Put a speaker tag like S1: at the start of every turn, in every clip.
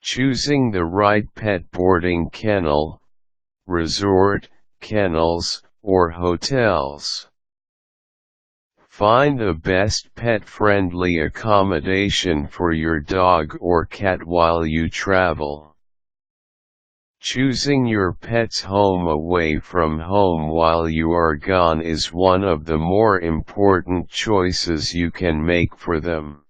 S1: Choosing the right pet boarding kennel, resort, kennels, or hotels. Find the best pet-friendly accommodation for your dog or cat while you travel. Choosing your pet's home away from home while you are gone is one of the more important choices you can make for them.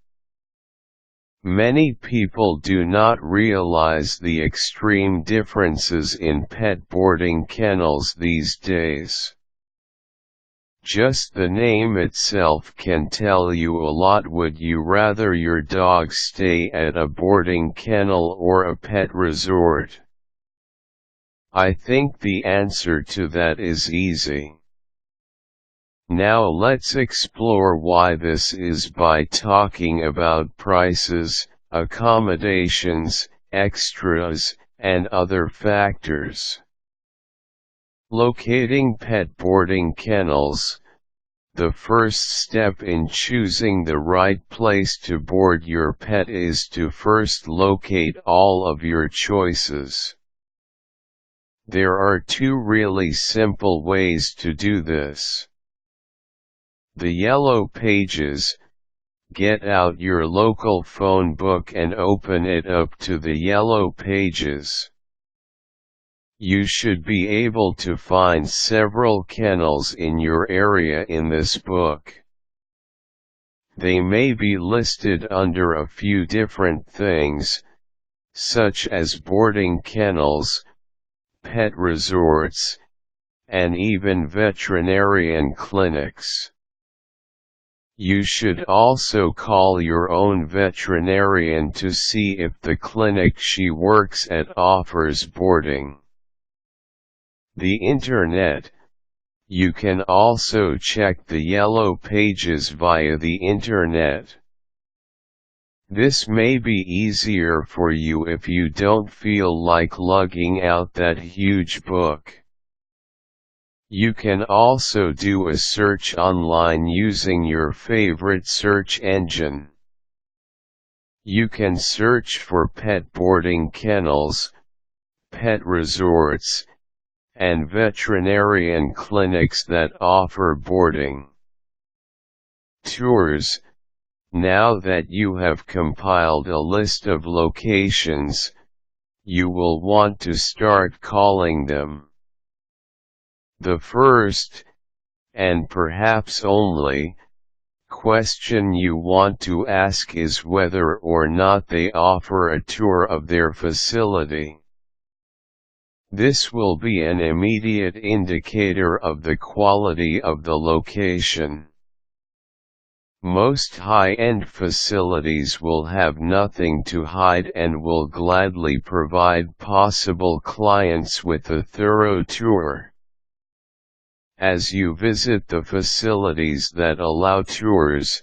S1: Many people do not realize the extreme differences in pet boarding kennels these days. Just the name itself can tell you a lot. Would you rather your dog stay at a boarding kennel or a pet resort? I think the answer to that is easy. Now let's explore why this is by talking about prices, accommodations, extras, and other factors. Locating pet boarding kennels. The first step in choosing the right place to board your pet is to first locate all of your choices. There are two really simple ways to do this. The yellow pages. Get out your local phone book and open it up to the yellow pages. You should be able to find several kennels in your area in this book. They may be listed under a few different things, such as boarding kennels, pet resorts, and even veterinarian clinics. You should also call your own veterinarian to see if the clinic she works at offers boarding. The Internet. You can also check the yellow pages via the Internet. This may be easier for you if you don't feel like lugging out that huge book. You can also do a search online using your favorite search engine. You can search for pet boarding kennels, pet resorts, and veterinarian clinics that offer boarding. Tours. Now that you have compiled a list of locations, you will want to start calling them. The first, and perhaps only, question you want to ask is whether or not they offer a tour of their facility. This will be an immediate indicator of the quality of the location. Most high-end facilities will have nothing to hide and will gladly provide possible clients with a thorough tour. As you visit the facilities that allow tours,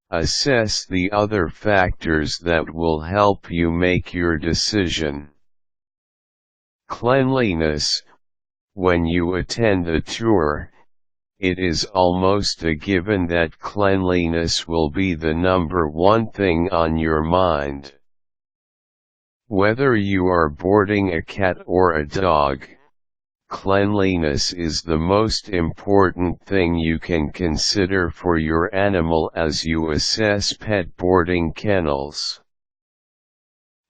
S1: assess the other factors that will help you make your decision. Cleanliness. When you attend a tour, it is almost a given that cleanliness will be the number one thing on your mind. Whether you are boarding a cat or a dog, cleanliness is the most important thing you can consider for your animal as you assess pet boarding kennels.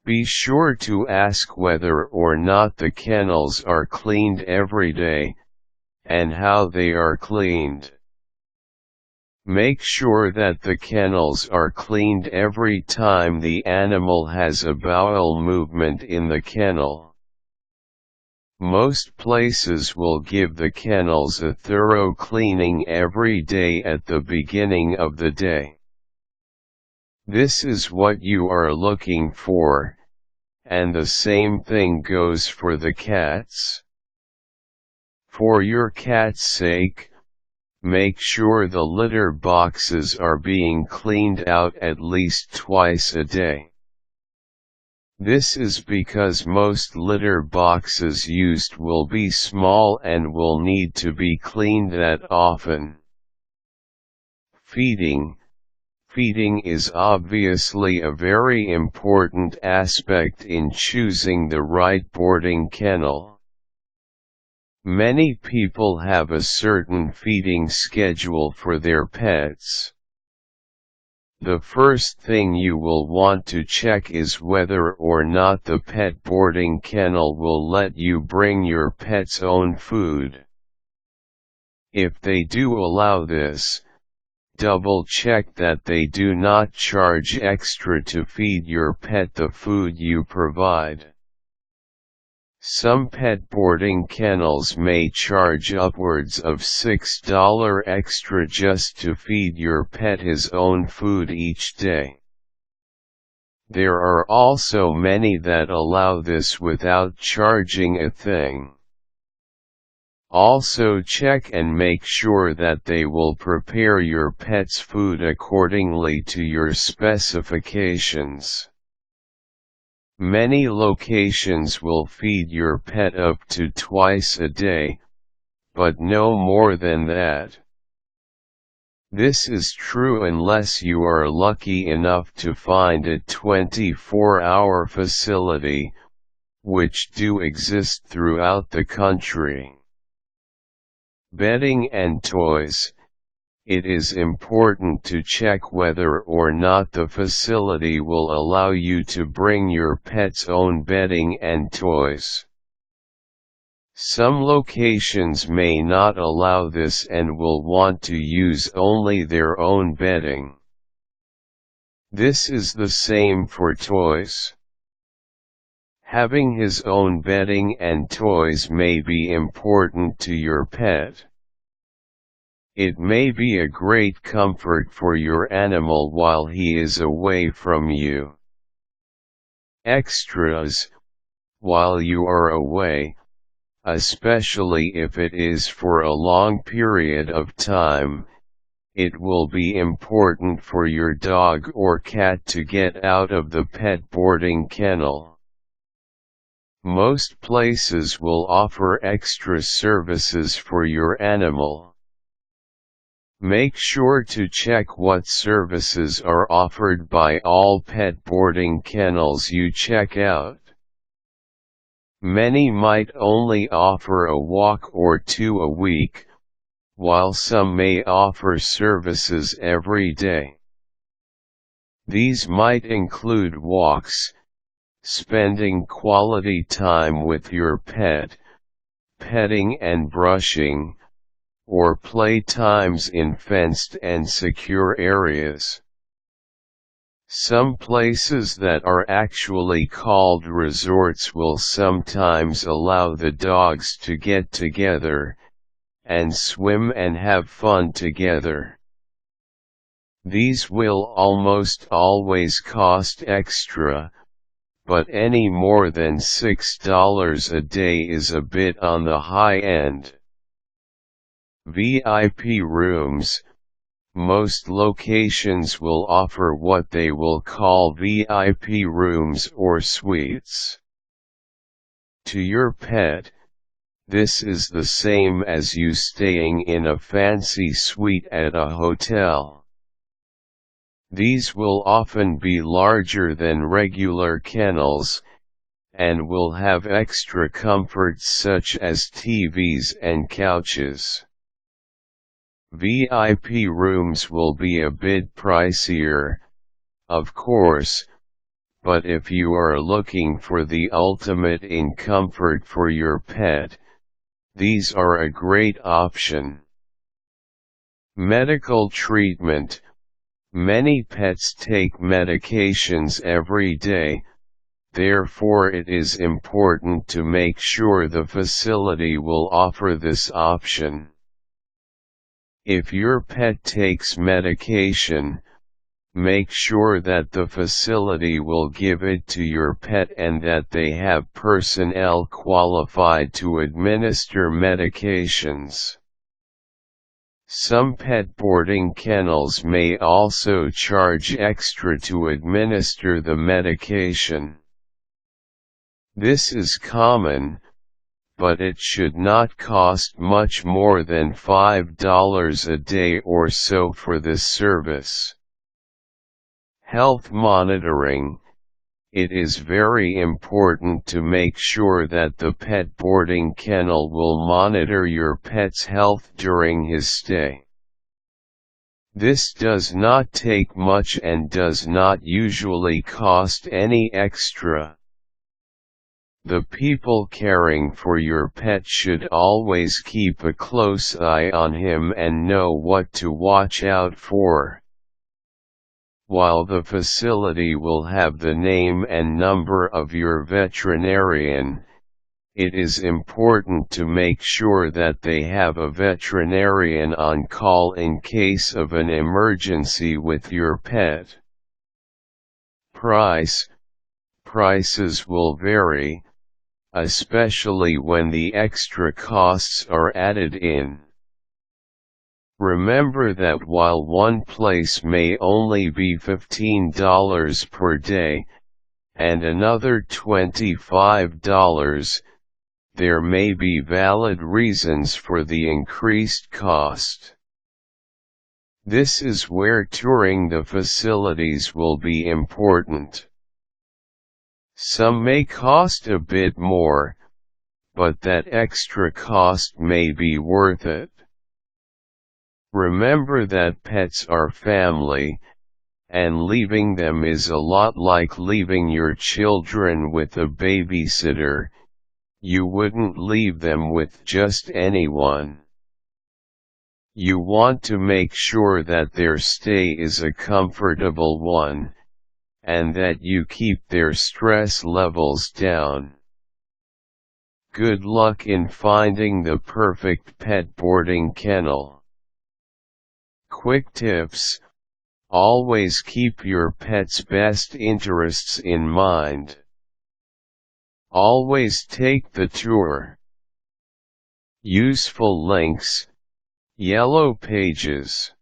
S1: Be sure to ask whether or not the kennels are cleaned every day, and how they are cleaned. Make sure that the kennels are cleaned every time the animal has a bowel movement in the kennel. Most places will give the kennels a thorough cleaning every day at the beginning of the day. This is what you are looking for, and the same thing goes for the cats. For your cat's sake, make sure the litter boxes are being cleaned out at least twice a day. This is because most litter boxes used will be small and will need to be cleaned that often. Feeding. Feeding is obviously a very important aspect in choosing the right boarding kennel. Many people have a certain feeding schedule for their pets. The first thing you will want to check is whether or not the pet boarding kennel will let you bring your pet's own food. If they do allow this, double-check that they do not charge extra to feed your pet the food you provide. Some pet boarding kennels may charge upwards of $6 extra just to feed your pet his own food each day. There are also many that allow this without charging a thing. Also check and make sure that they will prepare your pet's food accordingly to your specifications. Many locations will feed your pet up to twice a day, but no more than that. This is true unless you are lucky enough to find a 24-hour facility, which do exist throughout the country. Bedding and toys. It is important to check whether or not the facility will allow you to bring your pet's own bedding and toys. Some locations may not allow this and will want to use only their own bedding. This is the same for toys. Having his own bedding and toys may be important to your pet. It may be a great comfort for your animal while he is away from you. Extras. While you are away, especially if it is for a long period of time, it will be important for your dog or cat to get out of the pet boarding kennel. Most places will offer extra services for your animal. Make sure to check what services are offered by all pet boarding kennels you check out. Many might only offer a walk or two a week, while some may offer services every day. These might include walks, spending quality time with your pet, petting and brushing, or play times in fenced and secure areas. Some places that are actually called resorts will sometimes allow the dogs to get together, and swim and have fun together. These will almost always cost extra, but any more than $6 a day is a bit on the high end. VIP rooms. Most locations will offer what they will call VIP rooms or suites. To your pet, this is the same as you staying in a fancy suite at a hotel. These will often be larger than regular kennels, and will have extra comforts such as TVs and couches. VIP rooms will be a bit pricier, of course, but if you are looking for the ultimate in comfort for your pet, these are a great option. Medical treatment. Many pets take medications every day, therefore it is important to make sure the facility will offer this option. If your pet takes medication, make sure that the facility will give it to your pet and that they have personnel qualified to administer medications. Some pet boarding kennels may also charge extra to administer the medication. This is common, but it should not cost much more than $5 a day or so for this service. Health monitoring. It is very important to make sure that the pet boarding kennel will monitor your pet's health during his stay. This does not take much and does not usually cost any extra. The people caring for your pet should always keep a close eye on him and know what to watch out for. While the facility will have the name and number of your veterinarian, it is important to make sure that they have a veterinarian on call in case of an emergency with your pet. Prices will vary, especially when the extra costs are added in. Remember that while one place may only be $15 per day, and another $25, there may be valid reasons for the increased cost. This is where touring the facilities will be important. Some may cost a bit more, but that extra cost may be worth it. Remember that pets are family, and leaving them is a lot like leaving your children with a babysitter. You wouldn't leave them with just anyone. You want to make sure that their stay is a comfortable one, and that you keep their stress levels down. Good luck in finding the perfect pet boarding kennel. Quick tips: always keep your pet's best interests in mind. Always take the tour. Useful links: Yellow Pages.